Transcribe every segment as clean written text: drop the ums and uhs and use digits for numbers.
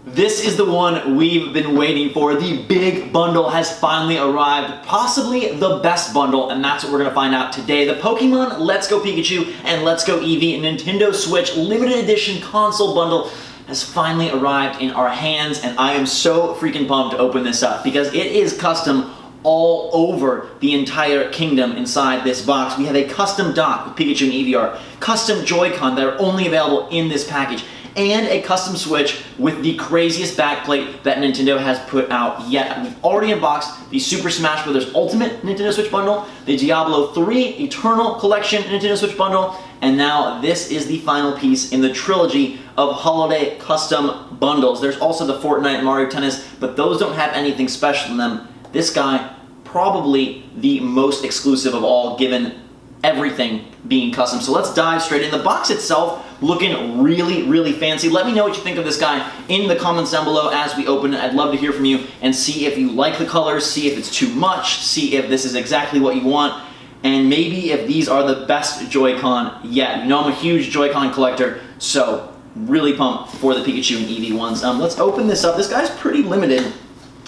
This is the one we've been waiting for. The big bundle has finally arrived. Possibly the best bundle, and that's what we're gonna find out today. The Pokemon Let's Go Pikachu and Let's Go Eevee Nintendo Switch limited edition console bundle has finally arrived in our hands, and I am so freaking pumped to open this up because it is custom all over the entire kingdom inside this box. We have a custom dock with Pikachu and Eevee art, custom JoyCon that are only available in this package, and a custom Switch with the craziest backplate that Nintendo has put out yet. We've already unboxed the Super Smash Bros. Ultimate Nintendo Switch bundle, the Diablo 3 Eternal Collection Nintendo Switch bundle, and now this is the final piece in the trilogy of holiday custom bundles. There's also the Fortnite and Mario Tennis, but those don't have anything special in them. This guy, probably the most exclusive of all, given everything being custom. So let's dive straight in. The box itself looking really, really fancy. Let me know what you think of this guy in the comments down below as we open it. I'd love to hear from you and see if you like the colors, see if it's too much, see if this is exactly what you want, and maybe if these are the best Joy-Con yet. You know I'm a huge Joy-Con collector, so really pumped for the Pikachu and Eevee ones. Let's open this up. This guy's pretty limited.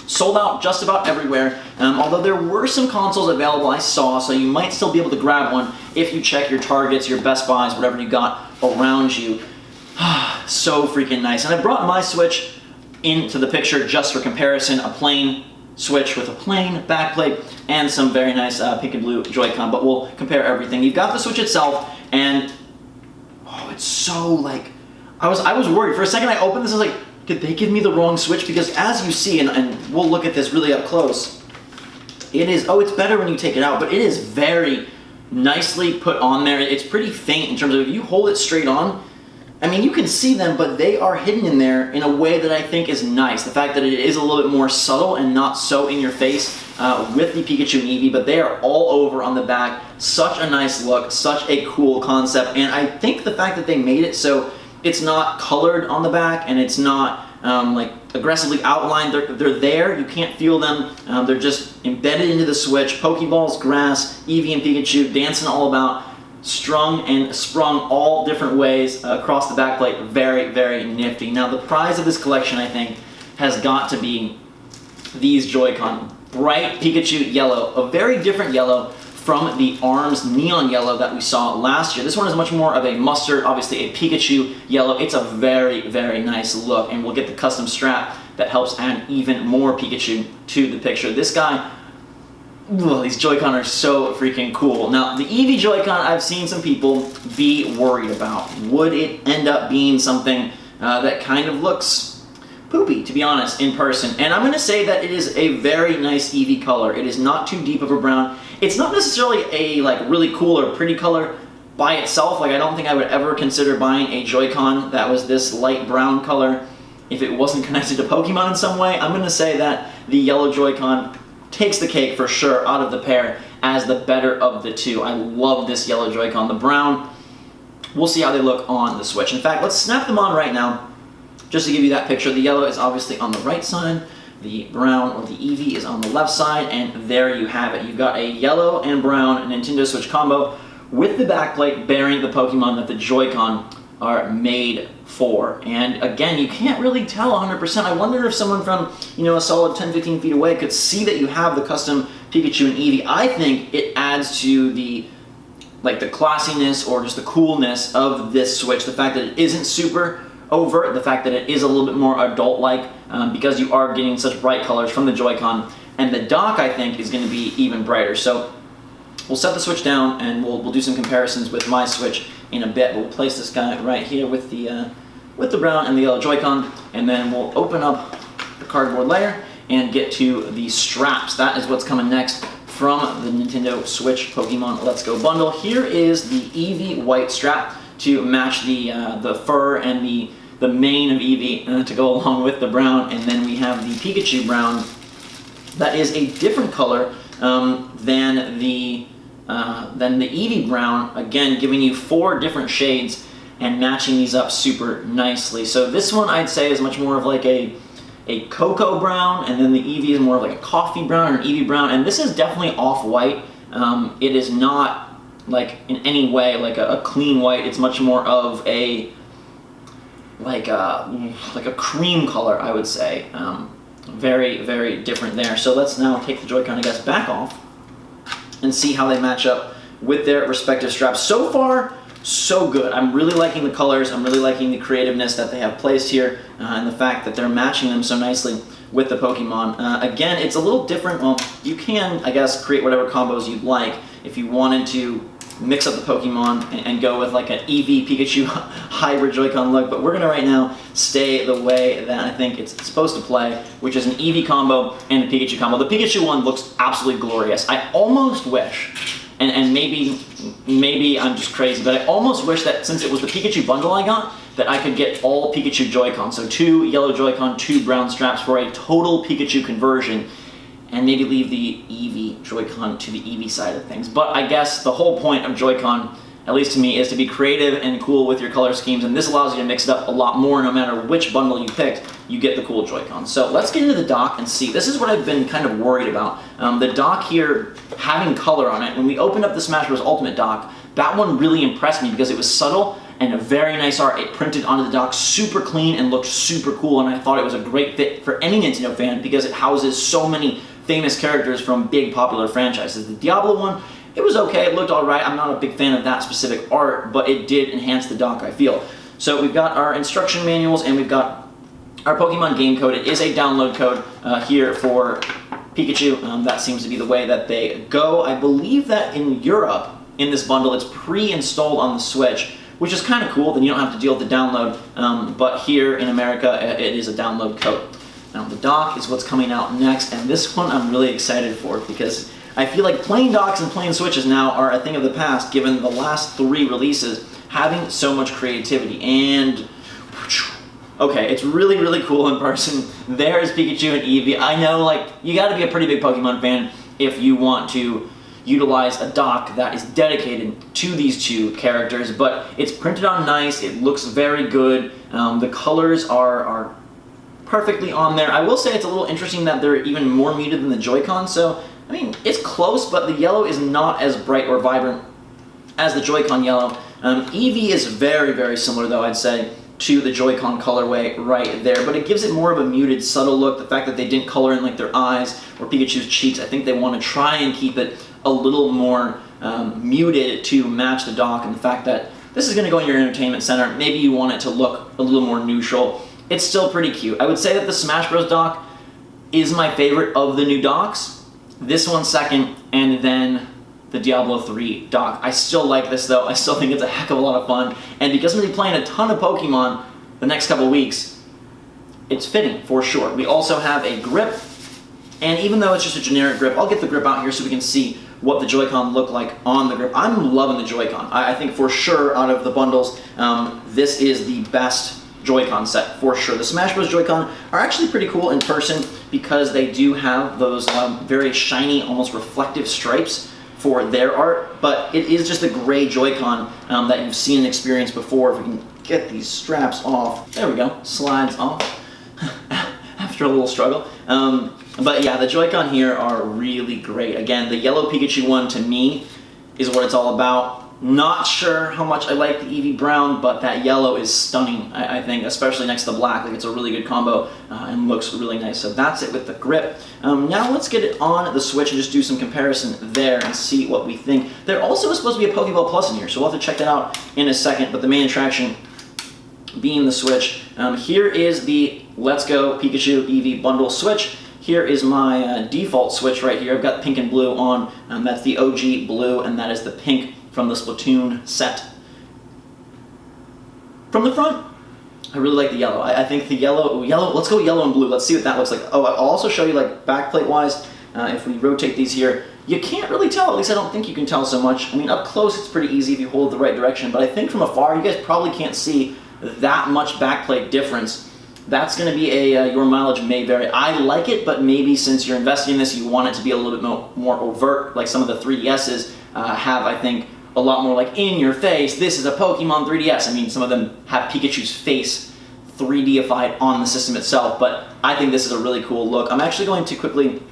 Sold out just about everywhere, although there were some consoles available I saw, so you might still be able to grab one if you check your Targets, your Best Buys, whatever you got around you. So freaking nice. And I brought my Switch into the picture just for comparison, a plain Switch with a plain backplate and some very nice pink and blue Joy-Con, but we'll compare everything. You've got the Switch itself, and oh, it's so like, I was worried. For a second I opened this, I was like, did they give me the wrong Switch? Because as you see, and we'll look at this really up close, it is, oh, it's better when you take it out, but it is very nicely put on there. It's pretty faint in terms of if you hold it straight on, I mean, you can see them, but they are hidden in there in a way that I think is nice. The fact that it is a little bit more subtle and not so in your face with the Pikachu and Eevee, but they are all over on the back. Such a nice look, such a cool concept, and I think the fact that they made it so it's not colored on the back and it's not like aggressively outlined. They're there, you can't feel them. They're just embedded into the Switch. Pokeballs, grass, Eevee and Pikachu dancing all about, strung and sprung all different ways across the backplate. Very, very nifty. Now the prize of this collection, I think, has got to be these Joy-Con. Bright Pikachu yellow, a very different yellow from the ARMS neon yellow that we saw last year. This one is much more of a mustard, obviously a Pikachu yellow. It's a very, very nice look, and we'll get the custom strap that helps add even more Pikachu to the picture. This guy, ugh, these Joy-Con are so freaking cool. Now, the Eevee Joy-Con, I've seen some people be worried about. Would it end up being something that kind of looks poopy, to be honest, in person? And I'm going to say that it is a very nice Eevee color. It is not too deep of a brown. It's not necessarily a like really cool or pretty color by itself. Like, I don't think I would ever consider buying a Joy-Con that was this light brown color if it wasn't connected to Pokemon in some way. I'm going to say that the yellow Joy-Con takes the cake for sure out of the pair as the better of the two. I love this yellow Joy-Con. The brown, we'll see how they look on the Switch. In fact, let's snap them on right now just to give you that picture. The yellow is obviously on the right side. The brown, or the Eevee, is on the left side, and there you have it. You've got a yellow and brown Nintendo Switch combo with the backplate bearing the Pokemon that the Joy-Con are made for. And again, you can't really tell 100%. I wonder if someone from, you know, a solid 10-15 feet away could see that you have the custom Pikachu and Eevee. I think it adds to the like the classiness or just the coolness of this Switch. The fact that it isn't super overt, the fact that it is a little bit more adult-like because you are getting such bright colors from the Joy-Con, and the dock, I think, is going to be even brighter. So we'll set the Switch down and we'll do some comparisons with my Switch in a bit. We'll place this guy right here with the brown and the yellow Joy-Con, and then we'll open up the cardboard layer and get to the straps. That is what's coming next from the Nintendo Switch Pokemon Let's Go bundle. Here is the Eevee white strap to match the fur and the mane of Eevee to go along with the brown, and then we have the Pikachu brown that is a different color than the Eevee brown, again giving you 4 different shades and matching these up super nicely. So this one I'd say is much more of like a cocoa brown, and then the Eevee is more of like a coffee brown or an Eevee brown, and this is definitely off-white. It is not like in any way like a clean white. It's much more of a like a cream color, I would say. Very, very different there. So let's now take the Joy-Con, I guess, back off and see how they match up with their respective straps. So far, so good. I'm really liking the colors. I'm really liking the creativeness that they have placed here, and the fact that they're matching them so nicely with the Pokemon. Again, it's a little different. Well, you can, I guess, create whatever combos you'd like if you wanted to mix up the Pokemon and go with like an Eevee Pikachu hybrid Joy-Con look, but we're gonna right now stay the way that I think it's supposed to play, which is an Eevee combo and a Pikachu combo. The Pikachu one looks absolutely glorious. I almost wish, and maybe I'm just crazy, but I almost wish that since it was the Pikachu bundle I got, that I could get all Pikachu Joy-Con. So 2 yellow Joy-Con, 2 brown straps for a total Pikachu conversion, and maybe leave the Eevee Joy-Con to the Eevee side of things. But I guess the whole point of Joy-Con, at least to me, is to be creative and cool with your color schemes, and this allows you to mix it up a lot more. No matter which bundle you picked, you get the cool Joy-Con. So let's get into the dock and see. This is what I've been kind of worried about. The dock here having color on it. When we opened up the Smash Bros. Ultimate dock, that one really impressed me because it was subtle and a very nice art. It printed onto the dock super clean and looked super cool, and I thought it was a great fit for any Nintendo fan because it houses so many famous characters from big popular franchises. The Diablo one, it was okay, it looked alright. I'm not a big fan of that specific art, but it did enhance the dock, I feel. So we've got our instruction manuals and we've got our Pokemon game code. It is a download code here for Pikachu. That seems to be the way that they go. I believe that in Europe, in this bundle, it's pre-installed on the Switch, which is kind of cool, then you don't have to deal with the download, but here in America, it is a download code. Now the dock is what's coming out next, and this one I'm really excited for because I feel like plain docks and plain Switches now are a thing of the past given the last 3 releases having so much creativity. And okay, it's really, really cool in person. There's Pikachu and Eevee. I know, like, you gotta be a pretty big Pokemon fan if you want to utilize a dock that is dedicated to these 2 characters, but it's printed on nice, it looks very good, the colors are perfectly on there. I will say it's a little interesting that they're even more muted than the Joy-Con, so, I mean, it's close, but the yellow is not as bright or vibrant as the Joy-Con yellow. Eevee is very, very similar, though, I'd say, to the Joy-Con colorway right there, but it gives it more of a muted, subtle look. The fact that they didn't color in, like, their eyes or Pikachu's cheeks, I think they want to try and keep it a little more muted to match the dock, and the fact that this is going to go in your entertainment center, maybe you want it to look a little more neutral. It's still pretty cute. I would say that the Smash Bros. Dock is my favorite of the new docks. This one second, and then the Diablo 3 dock. I still like this though. I still think it's a heck of a lot of fun. And because I'm going to be playing a ton of Pokemon the next couple weeks, it's fitting for sure. We also have a grip, and even though it's just a generic grip, I'll get the grip out here so we can see what the Joy-Con look like on the grip. I'm loving the Joy-Con. I think for sure out of the bundles, this is the best Joy-Con set for sure. The Smash Bros. Joy-Con are actually pretty cool in person because they do have those very shiny, almost reflective stripes for their art, but it is just a gray Joy-Con that you've seen and experienced before. If we can get these straps off. There we go, slides off after a little struggle. But yeah, the Joy-Con here are really great. Again, the yellow Pikachu one to me is what it's all about. Not sure how much I like the Eevee brown, but that yellow is stunning, I think, especially next to the black. Like, it's a really good combo and looks really nice. So that's it with the grip. Now let's get it on the Switch and just do some comparison there and see what we think. There also is supposed to be a Pokeball Plus in here, so we'll have to check that out in a second, but the main attraction being the Switch. Here is the Let's Go Pikachu Eevee Bundle Switch. Here is my default Switch right here. I've got pink and blue on. That's the OG blue, and that is the pink from the Splatoon set. From the front, I really like the yellow. I think the yellow, let's go yellow and blue. Let's see what that looks like. Oh, I'll also show you, like, backplate-wise, if we rotate these here, you can't really tell. At least I don't think you can tell so much. I mean, up close, it's pretty easy if you hold it the right direction, but I think from afar, you guys probably can't see that much backplate difference. That's going to be a, your mileage may vary. I like it, but maybe since you're investing in this, you want it to be a little bit more overt, like some of the 3DSs have, I think, a lot more like in your face. This is a Pokemon 3DS. I mean, some of them have Pikachu's face 3D-ified on the system itself, but I think this is a really cool look. I'm actually going to quickly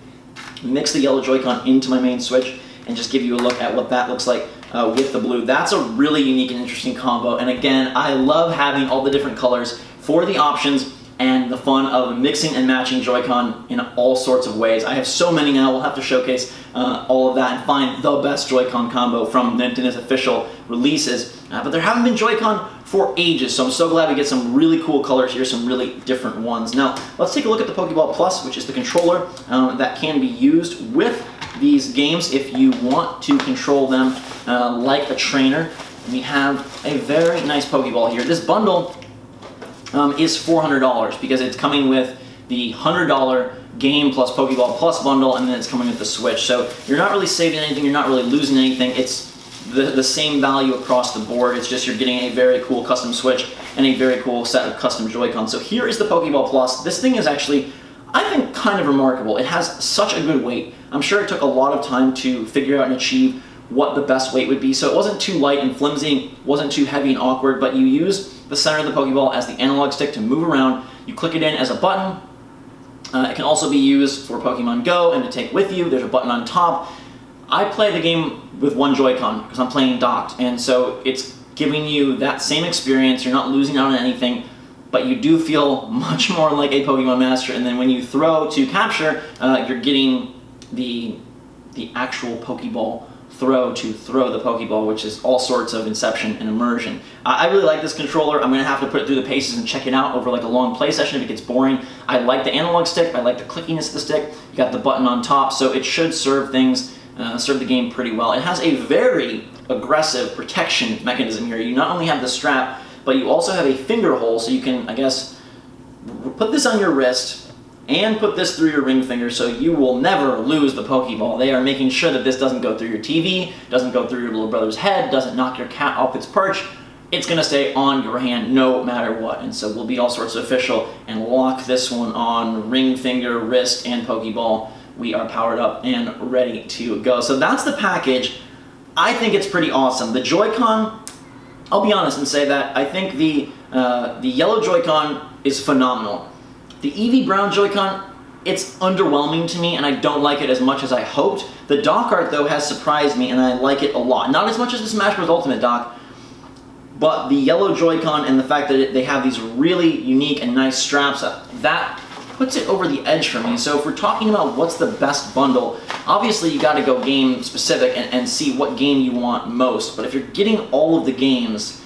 mix the yellow Joy-Con into my main Switch and just give you a look at what that looks like with the blue. That's a really unique and interesting combo, and again, I love having all the different colors for the options and the fun of mixing and matching Joy-Con in all sorts of ways. I have so many now, we'll have to showcase all of that and find the best Joy-Con combo from Nintendo's official releases. But there haven't been Joy-Con for ages, so I'm so glad we get some really cool colors here, some really different ones. Now, let's take a look at the Pokeball Plus, which is the controller that can be used with these games if you want to control them like a trainer. We have a very nice Pokeball here. This bundle is $400 because it's coming with the $100 Game plus Pokeball Plus bundle, and then it's coming with the Switch. So you're not really saving anything, you're not really losing anything. It's the same value across the board. It's just you're getting a very cool custom Switch and a very cool set of custom Joy-Con. So here is the Pokeball Plus. This thing is actually, I think, kind of remarkable. It has such a good weight. I'm sure it took a lot of time to figure out and achieve what the best weight would be. So it wasn't too light and flimsy, wasn't too heavy and awkward, but you use the center of the Pokeball as the analog stick to move around. You click it in as a button. It can also be used for Pokemon Go and to take with you. There's a button on top. I play the game with one Joy-Con because I'm playing docked, and so it's giving you that same experience. You're not losing out on anything, but you do feel much more like a Pokemon Master. And then when you throw to capture, you're getting the actual Pokeball throw to throw the Pokeball, which is all sorts of inception and immersion. I really like this controller. I'm going to have to put it through the paces and check it out over like a long play session if it gets boring. I like the analog stick. I like the clickiness of the stick. You got the button on top, so it should serve the game pretty well. It has a very aggressive protection mechanism here. You not only have the strap, but you also have a finger hole, so you can, I guess, put this on your wrist and put this through your ring finger, so you will never lose the Pokeball. They are making sure that this doesn't go through your TV, doesn't go through your little brother's head, doesn't knock your cat off its perch. It's going to stay on your hand no matter what. And so we'll be all sorts of official and lock this one on ring finger, wrist, and Pokeball. We are powered up and ready to go. So that's the package. I think it's pretty awesome. The Joy-Con, I'll be honest and say that I think the yellow Joy-Con is phenomenal. The Eevee brown Joy-Con, it's underwhelming to me, and I don't like it as much as I hoped. The dock art, though, has surprised me, and I like it a lot. Not as much as the Smash Bros. Ultimate dock, but the yellow Joy-Con and the fact that they have these really unique and nice straps, that puts it over the edge for me. So if we're talking about what's the best bundle, obviously you got to go game specific and see what game you want most. But if you're getting all of the games,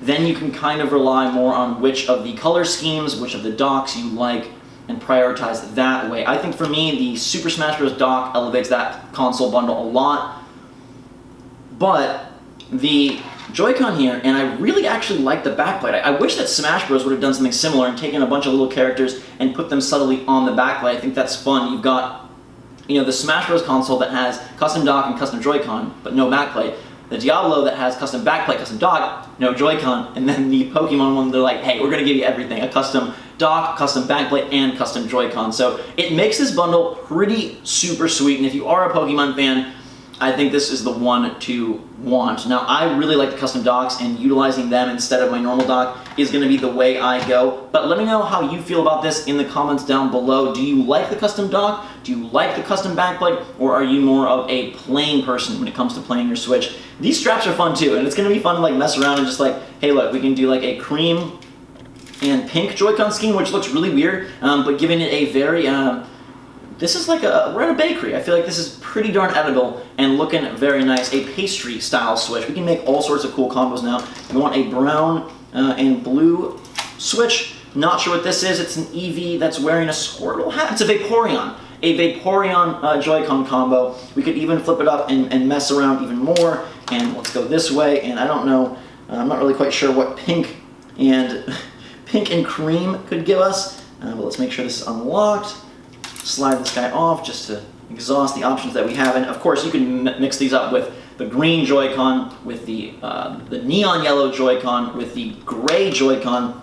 then you can kind of rely more on which of the color schemes, which of the docks you like, and prioritize that way. I think for me, the Super Smash Bros. Dock elevates that console bundle a lot. But the Joy-Con here, and I really actually like the backplate. I wish that Smash Bros. Would have done something similar and taken a bunch of little characters and put them subtly on the backplate. I think that's fun. You've got, the Smash Bros. Console that has custom dock and custom Joy-Con, but no backplate. The Diablo that has custom backplate, custom dock, no Joy-Con, and then the Pokemon one, they're like, hey, we're going to give you everything. A custom dock, custom backplate, and custom Joy-Con. So it makes this bundle pretty super sweet, and if you are a Pokemon fan, I think this is the one to want. Now, I really like the custom docks, and utilizing them instead of my normal dock is going to be the way I go. But let me know how you feel about this in the comments down below. Do you like the custom dock? Do you like the custom backplate? Or are you more of a plain person when it comes to playing your Switch? These straps are fun too, and it's going to be fun to like mess around and just like, hey look, we can do like a cream and pink Joy-Con scheme, which looks really weird, but giving it a very, this is like we're at a bakery. I feel like this is pretty darn edible and looking very nice. A pastry style Switch. We can make all sorts of cool combos now. We want a brown and blue Switch. Not sure what this is. It's an Eevee that's wearing a Squirtle hat. It's a Vaporeon. A Vaporeon Joy-Con combo. We could even flip it up and mess around even more. And let's go this way. And I don't know, I'm not really quite sure what pink and cream could give us. But let's make sure this is unlocked. Slide this guy off just to exhaust the options that we have. And of course you can mix these up with the green Joy-Con, with the neon yellow Joy-Con, with the gray Joy-Con.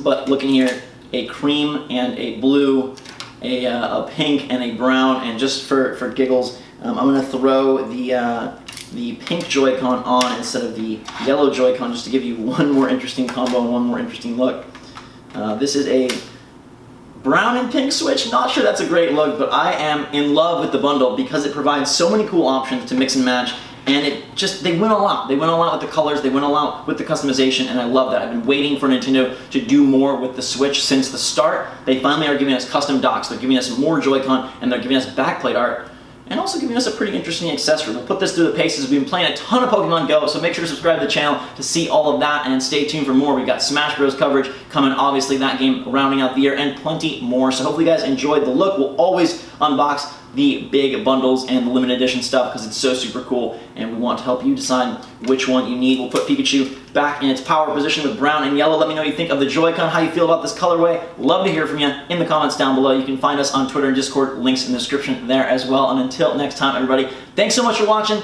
But looking here, a cream and a blue, a pink and a brown, and just for giggles, I'm going to throw the pink Joy-Con on instead of the yellow Joy-Con just to give you one more interesting combo and one more interesting look. This is a brown and pink Switch. Not sure that's a great look, but I am in love with the bundle because it provides so many cool options to mix and match and they went all out. They went all out with the colors, they went all out with the customization, and I love that. I've been waiting for Nintendo to do more with the Switch since the start. They finally are giving us custom docks, they're giving us more JoyCon, and they're giving us backplate art, and also giving us a pretty interesting accessory. We'll put this through the paces. We've been playing a ton of Pokemon Go, so make sure to subscribe to the channel to see all of that, and stay tuned for more. We've got Smash Bros. Coverage coming, obviously that game rounding out the year, and plenty more. So hopefully you guys enjoyed the look. We'll always unbox the big bundles and the limited edition stuff because it's so super cool, and we want to help you decide which one you need. We'll put Pikachu back in its power position with brown and yellow. Let me know what you think of the Joy-Con, how you feel about this colorway. Love to hear from you in the comments down below. You can find us on Twitter and Discord, links in the description there as well. And until next time, everybody, thanks so much for watching.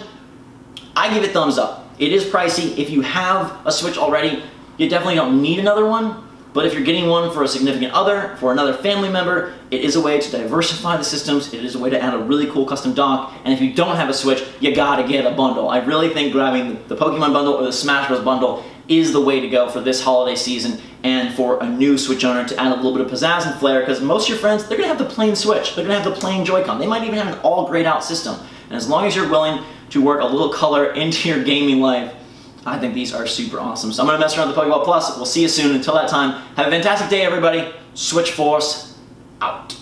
I give it thumbs up. It is pricey. If you have a Switch already, you definitely don't need another one. But if you're getting one for a significant other, for another family member, it is a way to diversify the systems. It is a way to add a really cool custom dock. And if you don't have a Switch, you gotta get a bundle. I really think grabbing the Pokemon bundle or the Smash Bros. Bundle is the way to go for this holiday season, and for a new Switch owner to add a little bit of pizzazz and flair, because most of your friends, they're gonna have the plain Switch. They're gonna have the plain Joy-Con. They might even have an all grayed out system. And as long as you're willing to work a little color into your gaming life, I think these are super awesome. So I'm going to mess around with the Pokeball Plus. We'll see you soon. Until that time, have a fantastic day, everybody. SwitchForce out.